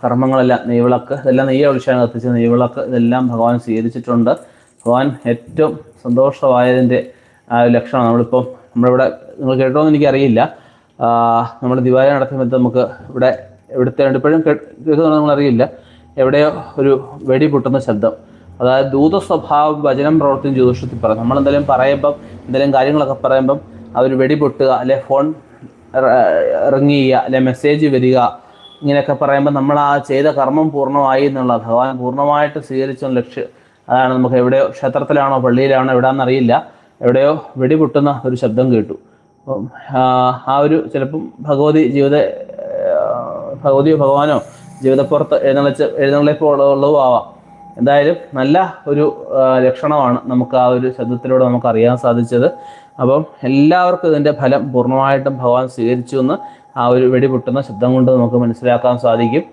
കർമ്മങ്ങളെല്ലാം നെയ്വിളക്ക് ഇതെല്ലാം നെയ്യ് ഒഴിച്ചാണ് കത്തിച്ചത്. നെയ്വിളക്ക് ഇതെല്ലാം ഭഗവാൻ സ്വീകരിച്ചിട്ടുണ്ട്. ഭഗവാൻ ഏറ്റവും സന്തോഷമായതിൻ്റെ ലക്ഷണം നമ്മളിപ്പം നമ്മളിവിടെ നിങ്ങൾ കേട്ടോന്ന് എനിക്കറിയില്ല. നമ്മൾ ദിവാലി നടത്തുമ്പോൾ നമുക്ക് ഇവിടുത്തെ ഇപ്പോഴും കേൾക്കുന്നത് നമ്മളറിയില്ല, എവിടെയോ ഒരു വെടി പൊട്ടുന്ന ശബ്ദം. അതായത് ദൂത സ്വഭാവം വചനം പ്രവർത്തിയും ജ്യോതിഷത്തിൽ പറയും. നമ്മളെന്തെങ്കിലും പറയുമ്പം എന്തെങ്കിലും കാര്യങ്ങളൊക്കെ പറയുമ്പം അവർ വെടി പൊട്ടുക, അല്ലെ ഫോൺ റിങ് ചെയ്യുക, അല്ലെ മെസ്സേജ് വരിക, ഇങ്ങനെയൊക്കെ പറയുമ്പോൾ നമ്മൾ ആ ചെയ്ത കർമ്മം പൂർണ്ണമായി എന്നുള്ള ഭഗവാൻ പൂർണ്ണമായിട്ട് സ്വീകരിച്ച ലക്ഷ്യം അതാണ്. നമുക്ക് എവിടെയോ ക്ഷേത്രത്തിലാണോ പള്ളിയിലാണോ എവിടെയാണെന്നറിയില്ല, എവിടെയോ വെടി പൊട്ടുന്ന ഒരു ശബ്ദം കേട്ടു. അപ്പം ആ ഒരു ചിലപ്പം ഭഗവതിയോ ഭഗവാനോ ജീവിതപ്പുറത്ത് എഴുന്നള്ളിപ്പോൾ ഉള്ളതും ആവാം. എന്തായാലും നല്ല ഒരു ലക്ഷണമാണ് നമുക്ക് ആ ഒരു ശബ്ദത്തിലൂടെ നമുക്ക് അറിയാൻ സാധിച്ചത്. അപ്പം എല്ലാവർക്കും ഇതിൻ്റെ ഫലം പൂർണ്ണമായിട്ടും ഭഗവാൻ സ്വീകരിച്ചു എന്ന് ആ ഒരു വെടി പൊട്ടുന്ന ശബ്ദം കൊണ്ട് നമുക്ക് മനസ്സിലാക്കാൻ സാധിക്കും.